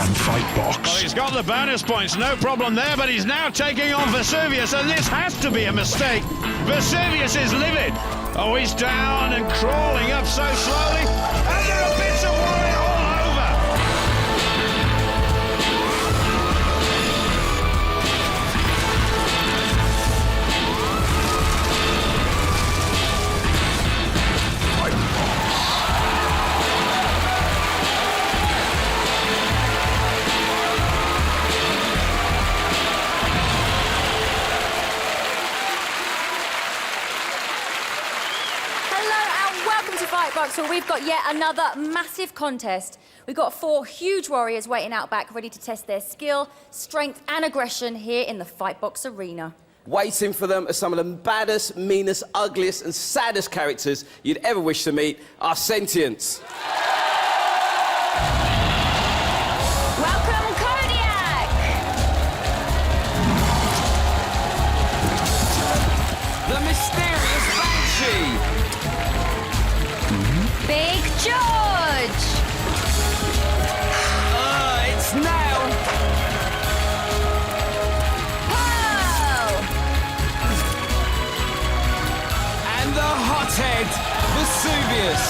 on Fightbox. Well, he's got the bonus points, no problem there, but he's now taking on Vesuvius, and this has to be a mistake. Vesuvius is livid. Oh, he's down and crawling up so slowly, and there are bits of warrior all over. Fightbox, where we've got yet another massive contest. We've got 4 huge warriors waiting out back, ready to test their skill, strength and aggression here in the Fightbox arena. Waiting for them are some of the baddest, meanest, ugliest and saddest characters you'd ever wish to meet, our Sentients. Welcome, Kodiak! The mysterious Banshee. Big George! It's now. Pearl! And the hothead, Vesuvius.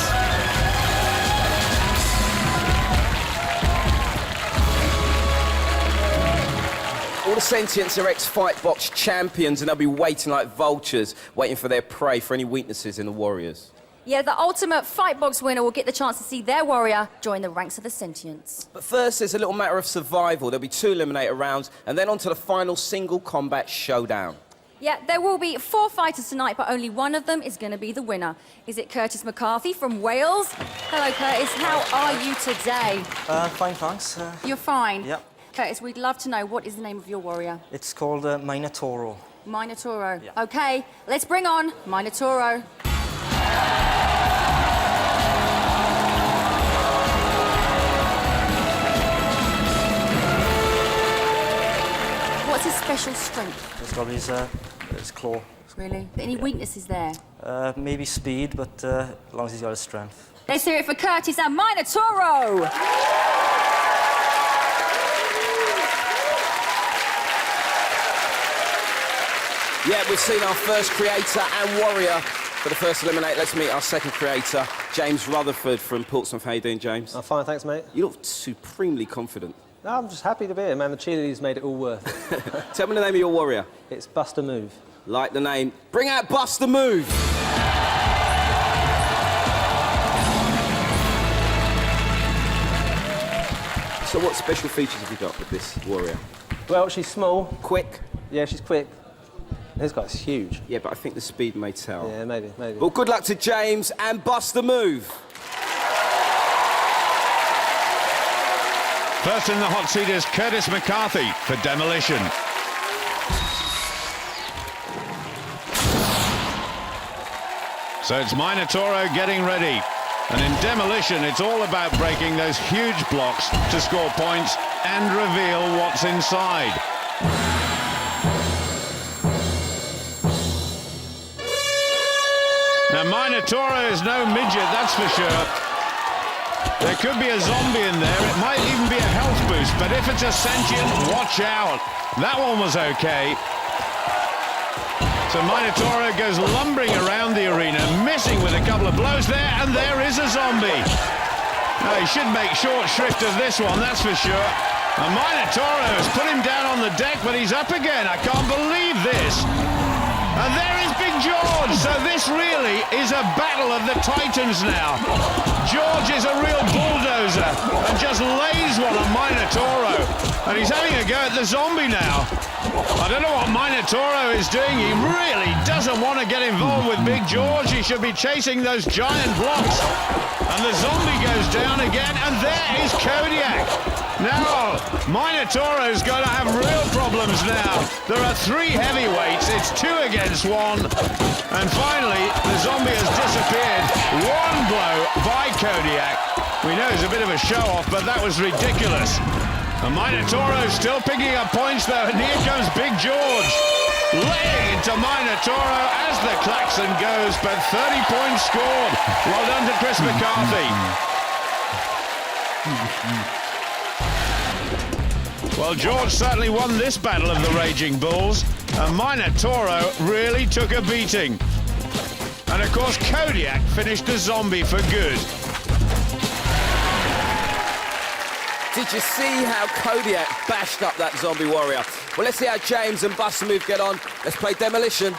All the Sentients are ex-Fightbox champions, and they'll be waiting like vultures, waiting for their prey for any weaknesses in the warriors. Yeah, the ultimate Fightbox winner will get the chance to see their warrior join the ranks of the Sentients. But first, there's a little matter of survival. There'll be 2 eliminator rounds, and then on to the final single combat showdown. Yeah, there will be 4 fighters tonight, but only one of them is going to be the winner. Is it Curtis McCarthy from Wales? Hello, Curtis. How are you today? Fine, thanks. You're fine? Yep. Curtis, we'd love to know, what is the name of your warrior? It's called Minotauro. Minotauro. Yeah. OK, let's bring on Minotauro. What's his special strength? It's got his claw. Really? Any weaknesses there? Maybe speed, but as long as he's got his strength. Let's hear it for Curtis and Minotauro! Yeah, we've seen our first creator and warrior for the first eliminate. Let's meet our second creator, James Rutherford from Portsmouth. How you doing, James? I'm fine, thanks, mate. You look supremely confident. No, I'm just happy to be here, man. The cheerleaders made it all worth it. Tell me the name of your warrior. It's Bust a Move. Like the name. Bring out Bust the Move! So what special features have you got with this warrior? Well, she's small. Quick? Yeah, she's quick. This guy's huge. Yeah, but I think the speed may tell. Yeah, maybe. Well, good luck to James and Bust the Move. First in the hot seat is Curtis McCarthy for Demolition. So it's Minotauro getting ready. And in Demolition, it's all about breaking those huge blocks to score points and reveal what's inside. Now, Minotauro is no midget, that's for sure. There could be a zombie in there. It might even be a health boost, but if it's a sentient, watch out. That one was okay. So Minotauro goes lumbering around the arena, missing with a couple of blows there, and there is a zombie. Now, he should make short shrift of this one, that's for sure. And Minotauro has put him down on the deck, but he's up again. I can't believe this. And there is Big George. So this really is a battle of the Titans now. George is a real bulldozer and just lays one on Minotauro. And he's having a go at the zombie now. I don't know what Minotauro is doing. He really doesn't want to get involved with Big George. He should be chasing those giant blocks. And the zombie goes down again, and there is Kodiak. Now, Minotauro's going to have real problems now. There are 3 heavyweights. It's 2 against 1. And finally, the zombie has disappeared. 1 blow by Kodiak. We know it's a bit of a show-off, but that was ridiculous. And Minotauro's still picking up points, though, and here comes Big George. Laying into Minotauro as the klaxon goes, but 30 points scored. Well done to Chris McCarthy. Well, George certainly won this battle of the Raging Bulls, and Minotauro really took a beating. And of course, Kodiak finished the zombie for good. Did you see how Kodiak bashed up that zombie warrior? Well, let's see how James and Buster Move get on. Let's play Demolition.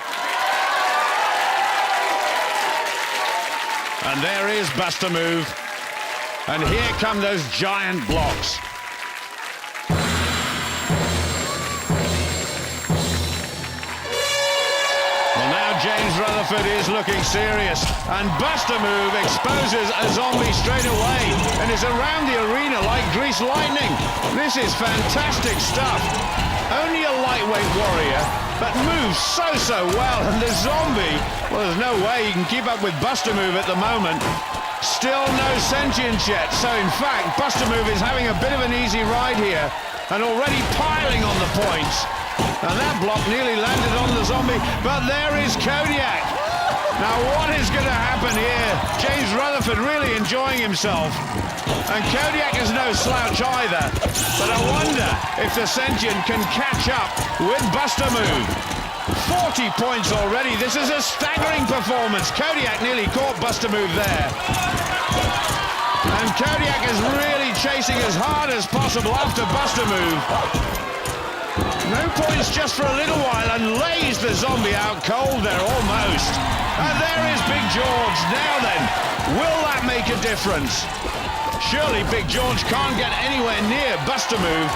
And there is Buster Move. And here come those giant blocks. Well, now James Rutherford is looking serious. And Buster Move exposes a zombie straight away and is around the arena like greased lightning. This is fantastic stuff. Only a lightweight warrior, but moves so well. And the zombie, well, there's no way he can keep up with Buster Move at the moment. Still no sentience yet. So, in fact, Buster Move is having a bit of an easy ride here and already piling on the points. And that block nearly landed on the zombie, but there is Kodiak. Now, what is going to happen here? James Rutherford really enjoying himself. And Kodiak is no slouch either. But I wonder if the Sentient can catch up with Buster Move. 40 points already. This is a staggering performance. Kodiak nearly caught Buster Move there. And Kodiak is really chasing as hard as possible after Buster Move. No points just for a little while, and lays the zombie out cold there almost. And there is Big George. Now then, will that make a difference? Surely Big George can't get anywhere near Buster Move.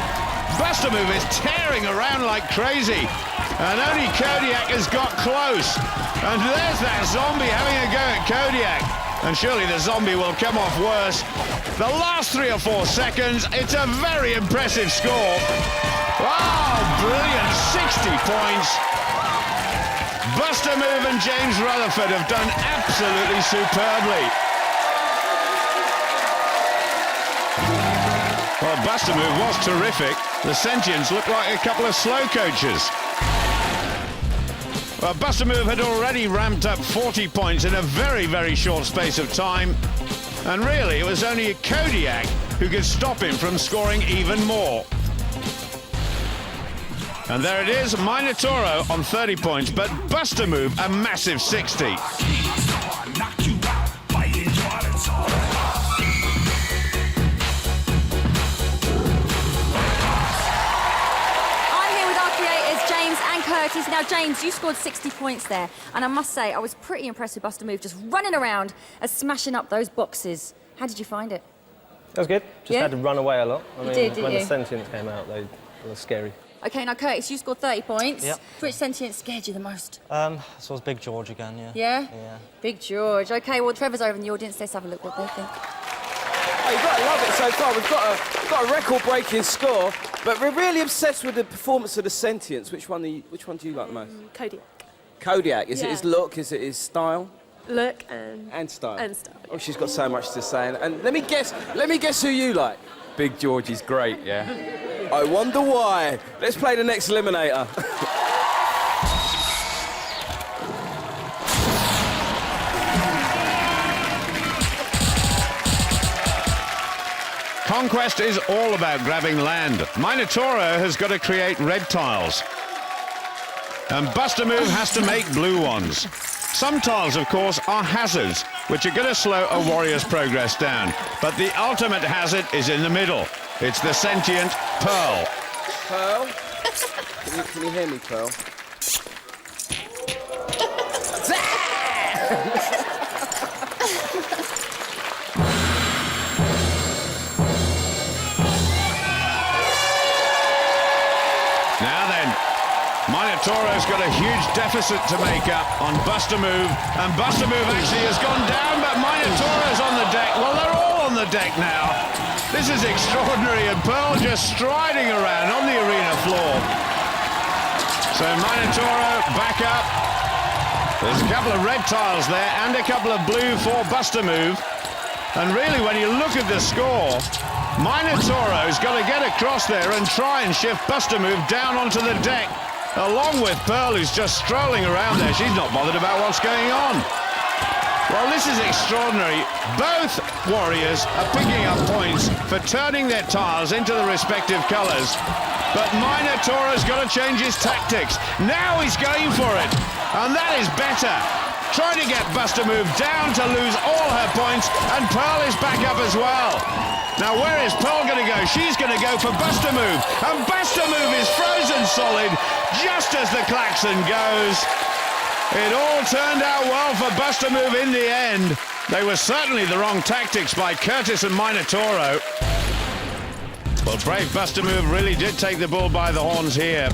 Buster Move is tearing around like crazy. And only Kodiak has got close. And there's that zombie having a go at Kodiak. And surely the zombie will come off worse. The last 3 or 4 seconds, it's a very impressive score. Wow, brilliant, 60 points. Buster Move and James Rutherford have done absolutely superbly. Well, Buster Move was terrific. The Sentients look like a couple of slow coaches. Well, Buster Move had already ramped up 40 points in a very short space of time. And really, it was only Kodiak who could stop him from scoring even more. And there it is, Minotauro on 30 points, but Buster Move a massive 60. Curtis. Now, James, you scored 60 points there, and I must say, I was pretty impressed with Buster Move just running around and smashing up those boxes. How did you find it? That was good. Just had to run away a lot. I mean, didn't when you? the Sentients came out, they were scary. OK, now, Curtis, you scored 30 points. Yep. Which Sentient scared you the most? So it was Big George again, yeah. Yeah? Yeah. Big George. OK, well, Trevor's over in the audience. Let's have a look what they think. Oh, you've got to love it so far. We've got a record-breaking score, but we're really obsessed with the performance of the Sentients. Which one do you like the most? Kodiak. Kodiak. Is it Yeah. his look? Is it his style? Look and style. And style. Oh, she's got so much to say. And let me guess who you like. Big George is great, yeah. I wonder why. Let's play the next eliminator. Conquest is all about grabbing land. Minotauro has got to create red tiles. And Buster Move has to make blue ones. Some tiles, of course, are hazards, which are going to slow a warrior's progress down. But the ultimate hazard is in the middle. It's the Sentient Pearl. Pearl? Can you hear me, Pearl? Now then, Minotauro's got a huge deficit to make up on Buster Move, and Buster Move actually has gone down, but Minotauro's on the deck. Well, they're all on the deck now. This is extraordinary, and Pearl just striding around on the arena floor. So Minotauro back up. There's a couple of red tiles there and a couple of blue for Buster Move. And really, when you look at the score, Minotauro's got to get across there and try and shift Buster Move down onto the deck, along with Pearl, who's just strolling around there. She's not bothered about what's going on. Well, this is extraordinary. Both warriors are picking up points for turning their tiles into the respective colours. But Minotoro's got to change his tactics. Now he's going for it. And that is better. Trying to get Buster Move down to lose all her points. And Pearl is back up as well. Now where is Pearl going to go? She's going to go for Buster Move. And Buster Move is frozen solid just as the klaxon goes. It all turned out well for Buster Move in the end. They were certainly the wrong tactics by Curtis and Minotoro. Well, brave Buster Move really did take the bull by the horns here.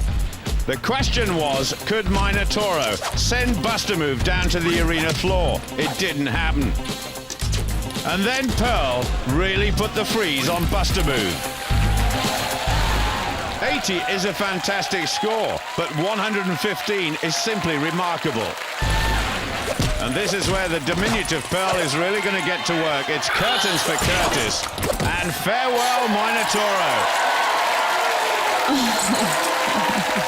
The question was, could Minotoro send Buster Move down to the arena floor? It didn't happen. And then Pearl really put the freeze on Buster Move. 80 is a fantastic score, but 115 is simply remarkable. And this is where the diminutive Pearl is really going to get to work. It's curtains for Curtis. And farewell, Minotoro.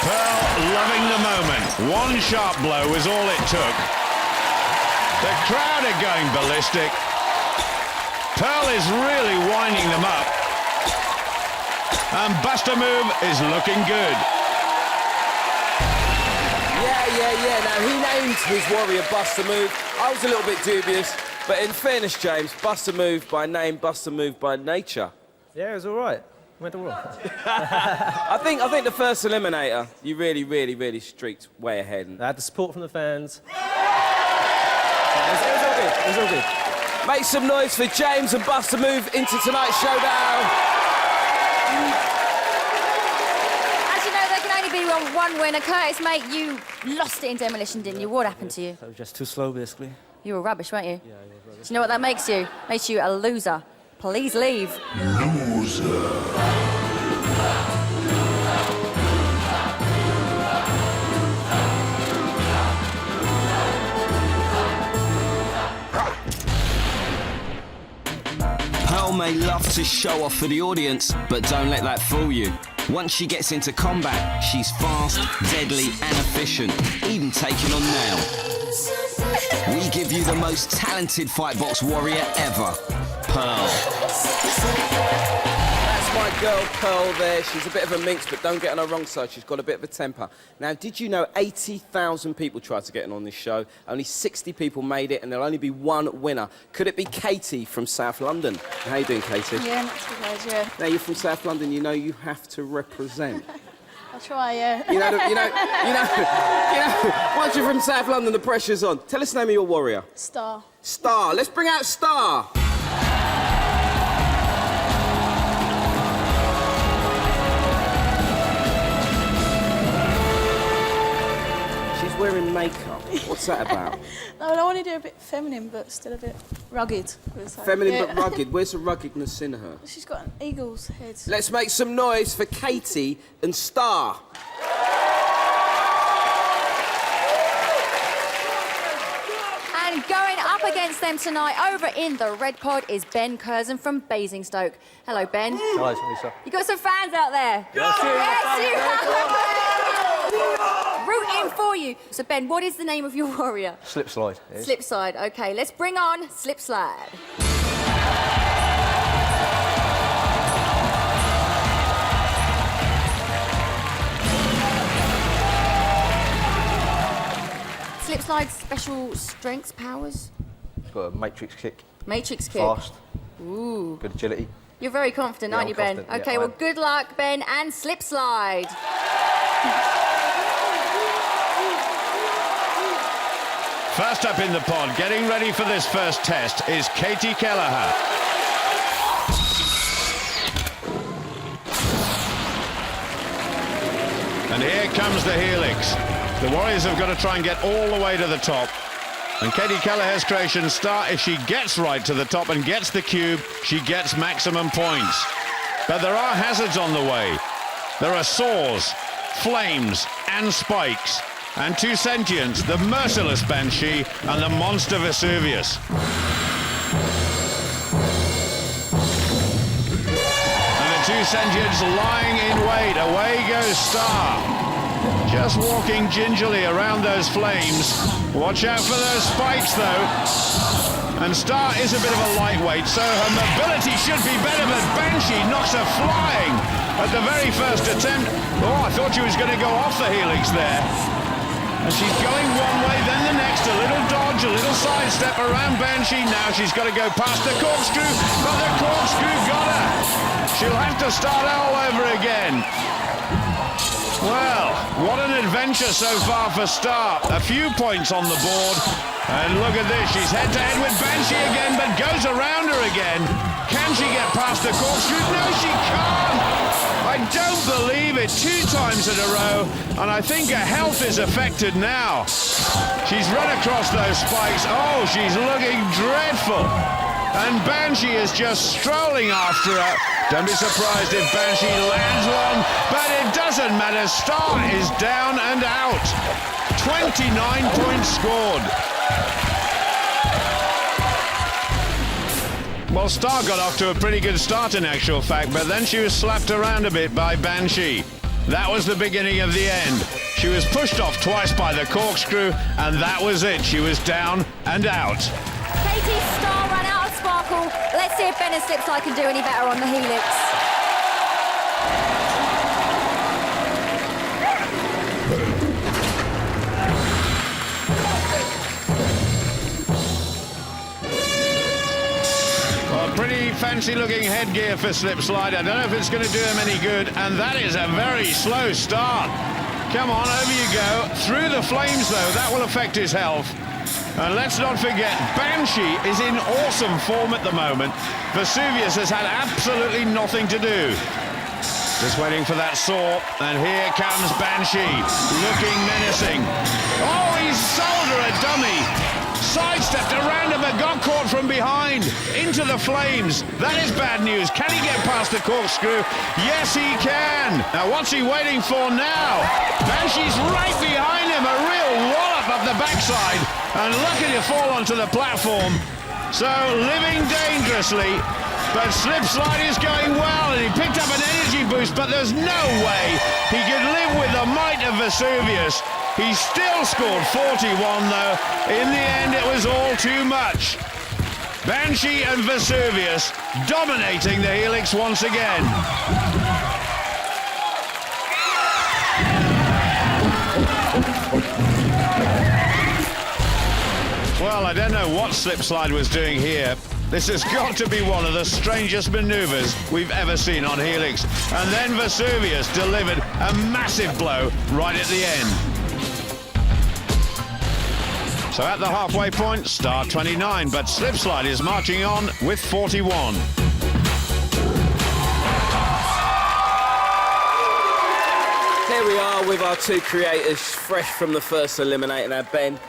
Pearl loving the moment. One sharp blow was all it took. The crowd are going ballistic. Pearl is really winding them up. And Buster Move is looking good. Yeah. Now, he named his warrior Buster Move. I was a little bit dubious, but in fairness, James, Buster Move by name, Buster Move by nature. Yeah, it was all right. Went all right. I think the first eliminator, you really streaked way ahead. I had the support from the fans. It was all good. It was all good. Make some noise for James and Buster Move into tonight's showdown. As you know, there can only be one winner. Curtis, mate, you lost it in demolition, didn't you? What happened to you? I was just too slow, basically. You were rubbish, weren't you? Yeah, I was rubbish. Do you know what that makes you? Makes you a loser. Please leave. Pearl may love to show off for the audience, but don't let that fool you. Once she gets into combat, she's fast, deadly and efficient, even taking on Nail. We give you the most talented Fightbox warrior ever, Pearl. That's my girl Pearl there. She's a bit of a minx, but don't get on her wrong side. She's got a bit of a temper. Now, did you know 80,000 people tried to get in on this show? Only 60 people made it, and there'll only be one winner. Could it be Katie from South London? How you doing, Katie? Yeah, not too bad, yeah. Now, you're from South London. You know you have to represent. I'll try, yeah. You know, once you're from South London, the pressure's on. Tell us the name of your warrior. Star. Star. Let's bring out Star. She's wearing makeup. What's that about? No, I want to do a bit feminine, but still a bit rugged. Feminine but rugged. Where's the ruggedness in her? She's got an eagle's head. Let's make some noise for Katie and Star. And going up against them tonight, over in the red pod, is Ben Curzon from Basingstoke. Hello, Ben. Hello, Lisa. You got some fans out there? Yes, you have. Rooting for you. So, Ben, what is the name of your warrior? Slip slide. It is. Slipslide. OK, let's bring on Slipslide. Slipslide's special strengths, powers? It's got a matrix kick. Matrix kick. Fast. Ooh. Good agility. You're very confident, Yeah, aren't you, I'm Ben? confident, OK, yeah, I well, am. good luck, Ben, and Slipslide. First up in the pod, getting ready for this first test, is Katie Kelleher. And here comes the helix. The Warriors have got to try and get all the way to the top. And Katie Kelleher's creation Star, if she gets right to the top and gets the cube, she gets maximum points. But there are hazards on the way. There are saws, flames, and spikes. And two sentients, the merciless Banshee and the monster Vesuvius. And the two sentients lying in wait. Away goes Star. Just walking gingerly around those flames. Watch out for those spikes, though. And Star is a bit of a lightweight, so her mobility should be better, but Banshee knocks her flying. at the very first attempt. Oh, I thought she was going to go off the helix there. And she's going one way, then the next. A little dodge, a little sidestep around Banshee. Now she's got to go past the corkscrew, but the corkscrew got her. She'll have to start all over again. Well, what an adventure so far for Star. A few points on the board. And look at this, she's head-to-head with Banshee again, but goes around her again. Can she get past the corkscrew? No, she can't! I don't believe it, 2 times in a row, and I think her health is affected now. She's run across those spikes. Oh, she's looking dreadful. And Banshee is just strolling after her. Don't be surprised if Banshee lands one, but it doesn't matter. Star is down and out. 29 points scored. Well, Star got off to a pretty good start in actual fact, but then she was slapped around a bit by Banshee. That was the beginning of the end. She was pushed off twice by the corkscrew, and that was it. She was down and out. Katie, Star ran out of sparkle. Let's see if Ben and Slipslide can do any better on the helix. Pretty fancy-looking headgear for Slipslide. I don't know if it's going to do him any good, and that is a very slow start. Come on, over you go. Through the flames, though. That will affect his health. And let's not forget, Banshee is in awesome form at the moment. Vesuvius has had absolutely nothing to do. Just waiting for that saw, and here comes Banshee, looking menacing. Oh, he's sold her a dummy. Sidestepped around him, but got caught from behind into the flames. That is bad news. Can he get past the corkscrew? Yes, he can. Now, what's he waiting for now? Banshee's right behind him, a real wallop up the backside, and lucky to fall onto the platform. So, living dangerously, but Slipslide is going well, and he picked up an energy boost, but there's no way he could live with the might of Vesuvius. He still scored 41, though. In the end, it was all too much. Banshee and Vesuvius dominating the helix once again. Well, I don't know what Slipslide was doing here. This has got to be one of the strangest manoeuvres we've ever seen on helix. And then Vesuvius delivered a massive blow right at the end. So at the halfway point, Star 29, but Slipslide is marching on with 41. Here we are with our 2 creators, fresh from the first eliminator. Now, Ben,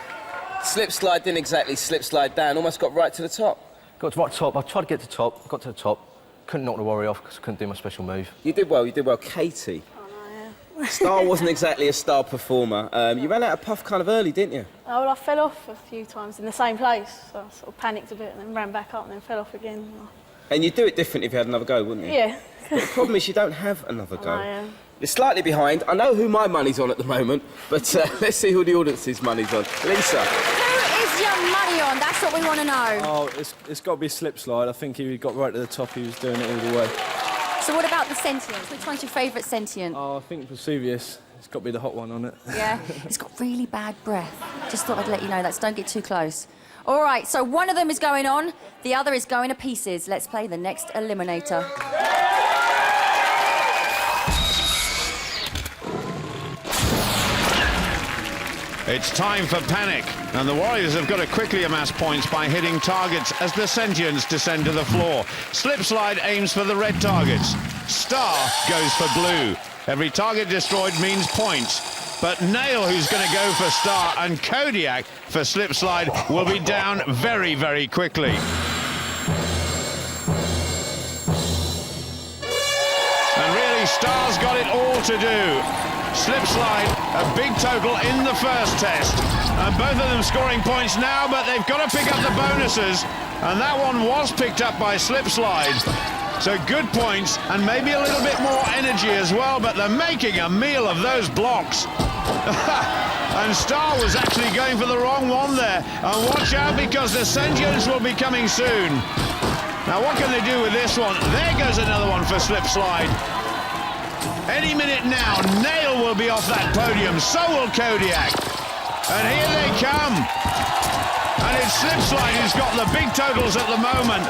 Slipslide didn't exactly slipslide down, almost got right to the top. Got to right top. I tried to get to the top, got to the top. Couldn't knock the Warrior off because I couldn't do my special move. You did well, Katie. Star wasn't exactly a star performer. You ran out of puff kind of early, didn't you? Oh, well, I fell off a few times in the same place, so I sort of panicked a bit and then ran back up and then fell off again. And you'd do it different if you had another go, wouldn't you? Yeah. But the problem is you don't have another go. Yeah. You're slightly behind. I know who my money's on at the moment, but let's see who the audience's money's on. Lisa. Who is your money on? That's what we want to know. Oh, it's got to be Slipslide. I think he got right to the top. He was doing it all the way. So what about the sentience? Which one's your favourite sentient? Oh, I think Vesuvius. It's got to be the hot one on it. Yeah, it's got really bad breath. Just thought I'd let you know that, so don't get too close. All right, so one of them is going on, the other is going to pieces. Let's play the next eliminator. It's time for panic, and the Warriors have got to quickly amass points by hitting targets as the Sentients descend to the floor. Slipslide aims for the red targets. Star goes for blue. Every target destroyed means points. But Nail, who's going to go for Star, and Kodiak for Slipslide, will be down very, very quickly. And really, Star's got it all to do. Slipslide, a big total in the first test. And both of them scoring points now, but they've got to pick up the bonuses. And that one was picked up by Slipslide. So good points, and maybe a little bit more energy as well, but they're making a meal of those blocks. And Star was actually going for the wrong one there. And watch out, because the Sentients will be coming soon. Now, what can they do with this one? There goes another one for Slipslide. Any minute now, Nail will be off that podium, so will Kodiak. And here they come. And it's Slipslide who's got the big totals at the moment.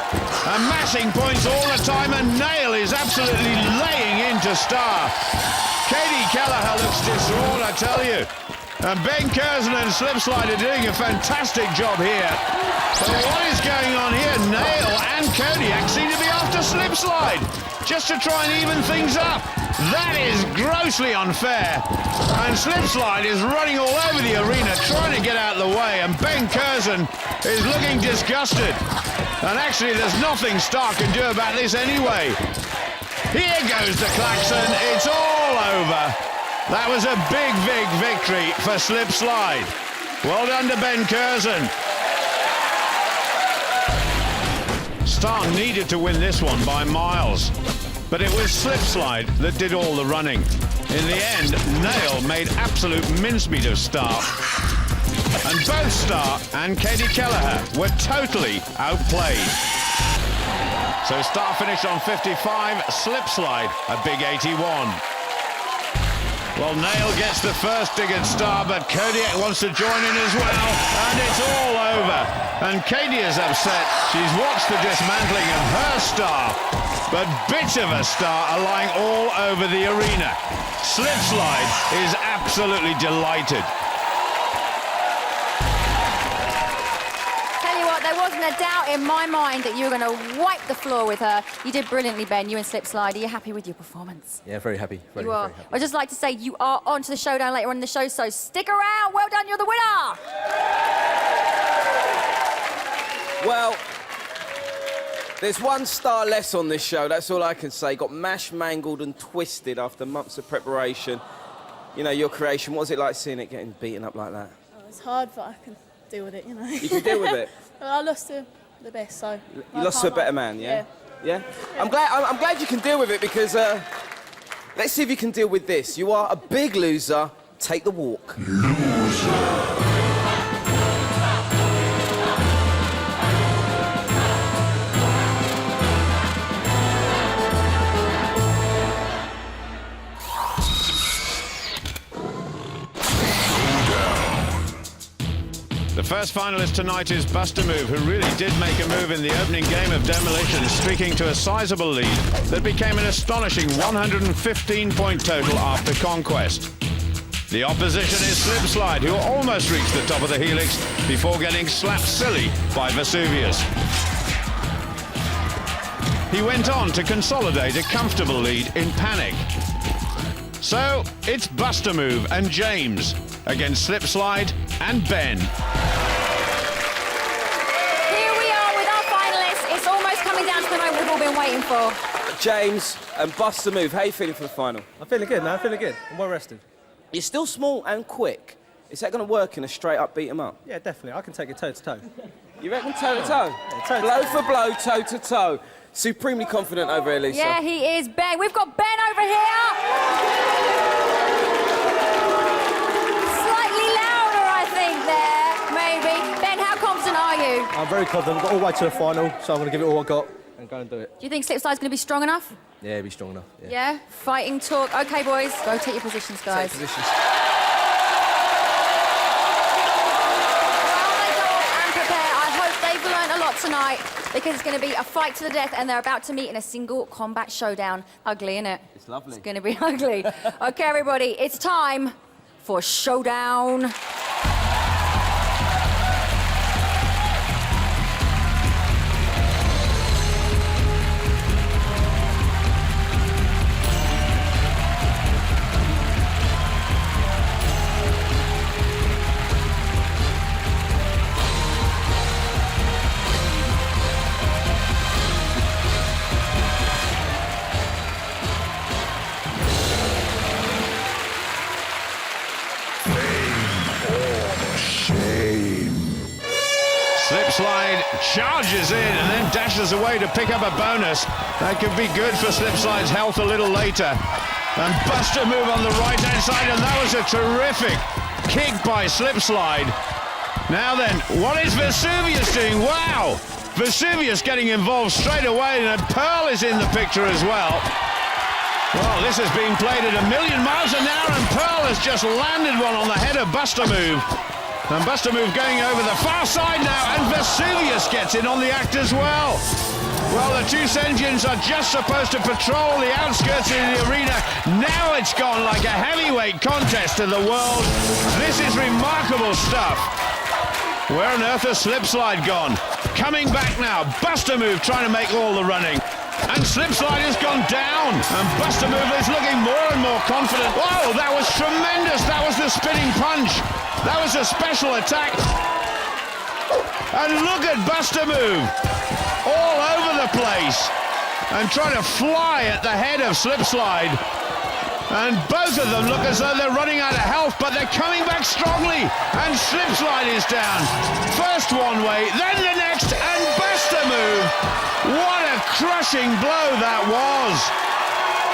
Amassing points all the time, and Nail is absolutely laying into Star. Katie Kelleher looks distraught, I tell you. And Ben Curzon and Slipslide are doing a fantastic job here. But what is going on here? Nail and Kodiak seem to be after Slipslide, just to try and even things up. That is grossly unfair. And Slipslide is running all over the arena, trying to get out of the way. And Ben Curzon is looking disgusted. And actually, there's nothing Star can do about this anyway. Here goes the klaxon. It's all over. That was a big victory for Slipslide. Well done to Ben Curzon. Star needed to win this one by miles, but it was Slipslide that did all the running. In the end, Nail made absolute mincemeat of Star. And both Star and Katie Kelleher were totally outplayed. So Star finished on 55, Slipslide a big 81. Well, Nail gets the first dig at Star, but Kodiak wants to join in as well, and it's all over. And Katie is upset. She's watched the dismantling of her Star, but bits of her Star are lying all over the arena. Slipslide is absolutely delighted. Tell you what, there wasn't a doubt in my mind that you were going to wipe the floor with her. You did brilliantly, Ben. You and Slipslide. Are you happy with your performance? Yeah, very happy. Very, You are. very happy. I'd just like to say you are on to the showdown later on in the show, so stick around. Well done, you're the winner. Well, there's one star less on this show, that's all I can say. Got mashed, mangled and twisted after months of preparation. You know, your creation, what was it like seeing it getting beaten up like that? Oh, it's hard, but I can deal with it, you know. You can deal with it? Well, I lost to the best, so... You I lost to a can't better mind. man, yeah? Yeah? I'm glad you can deal with it because, let's see if you can deal with this. You are a big loser. Take the walk. The first finalist tonight is Buster Move, who really did make a move in the opening game of Demolition, streaking to a sizable lead that became an astonishing 115-point total after Conquest. The opposition is Slipslide, who almost reached the top of the helix before getting slapped silly by Vesuvius. He went on to consolidate a comfortable lead in Panic. So, it's Buster Move and James against Slipslide and Ben. Here we are with our finalists. It's almost coming down to the moment we've all been waiting for. James and Buster Move, how are you feeling for the final? I'm feeling good, man. I'm feeling good. I'm well rested. You're still small and quick. Is that going to work in a straight up beat 'em up? Yeah, definitely. I can take it toe to toe. You reckon toe to toe? Yeah, toe to Blow toe. for blow, toe to toe. Supremely confident over here, Lisa. Yeah, he is Ben. We've got Ben over here. Slightly louder, I think, there, maybe. Ben, how confident are you? I'm very confident. I've got all the way to the final, so I'm going to give it all I got and go and do it. Do you think Slipslide's going to be strong enough? Yeah, be strong enough. Yeah. Yeah? Fighting talk. OK, boys, go take your positions, guys. Take positions. While they go off and prepare, I hope they've learned a lot tonight because it's going to be a fight to the death and they're about to meet in a single combat showdown. Ugly, innit? It's lovely. It's going to be ugly. OK, everybody, it's time for Showdown. Slipslide charges in and then dashes away to pick up a bonus. That could be good for Slipslide's health a little later. And Buster Move on the right-hand side, and that was a terrific kick by Slipslide. Now then, what is Vesuvius doing? Wow! Vesuvius getting involved straight away, and Pearl is in the picture as well. Well, this has been played at 1,000,000 miles an hour, and Pearl has just landed one on the head of Buster Move. And Buster Move going over the far side now, and Vesuvius gets in on the act as well. Well, the two Sengians are just supposed to patrol the outskirts of the arena. Now it's gone like a heavyweight contest of the world. This is remarkable stuff. Where on earth has Slipslide gone? Coming back now, Buster Move trying to make all the running. And Slipslide has gone down, and Buster Move is looking more and more confident. Whoa, that was tremendous. That was the spinning punch. That was a special attack. And look at Buster Move, all over the place, and trying to fly at the head of Slipslide. And both of them look as though they're running out of health, but they're coming back strongly. And Slipslide is down. First one way, then the next, and Buster Move. What a crushing blow that was.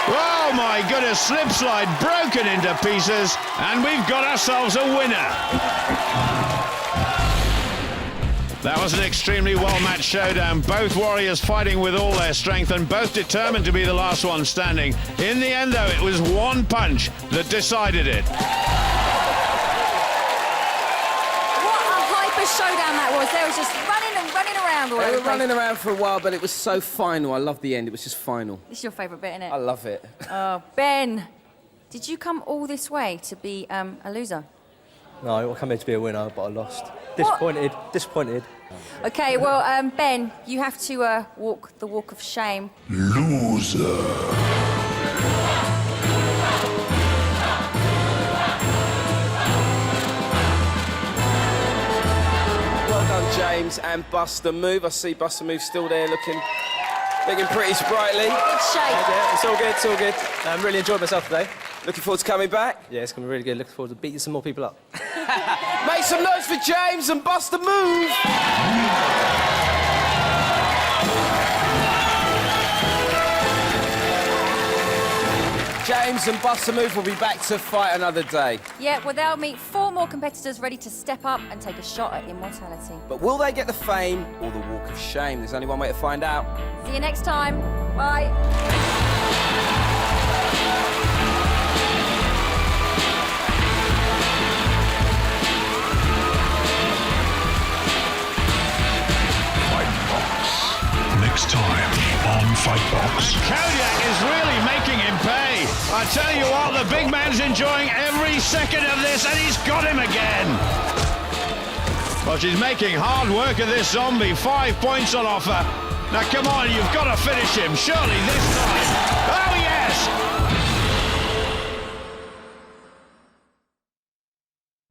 Oh my goodness, Slipslide broken into pieces, and we've got ourselves a winner. That was an extremely well-matched showdown. Both warriors fighting with all their strength and both determined to be the last one standing. In the end, though, it was one punch that decided it. What a hyper showdown that was. They were just running and running around all over They the were running place. around for a while, but it was so final. I love the end. It was just final. This is your favourite bit, isn't it? I love it. Oh, Ben, did you come all this way to be a loser? No, I come here to be a winner, but I lost. Disappointed. Okay, well, Ben, you have to walk the walk of shame. Loser. Well done, James and Buster Move. I see Buster Move still there looking pretty sprightly. Good shape. Yeah, it's all good, it's all good. Really enjoyed myself today. Looking forward to coming back. Yeah, it's going to be really good. Looking forward to beating some more people up. Make some noise for James and Buster Move. James and Buster Move will be back to fight another day. Yeah, well, they'll meet 4 more competitors ready to step up and take a shot at immortality. But will they get the fame or the walk of shame? There's only one way to find out. See you next time. Bye. Next time on Fightbox. Kodiak is really making him pay. I tell you what, the big man's enjoying every second of this, and he's got him again. Well, she's making hard work of this zombie. 5 points on offer. Now, come on, you've got to finish him, surely this time. Oh, yes!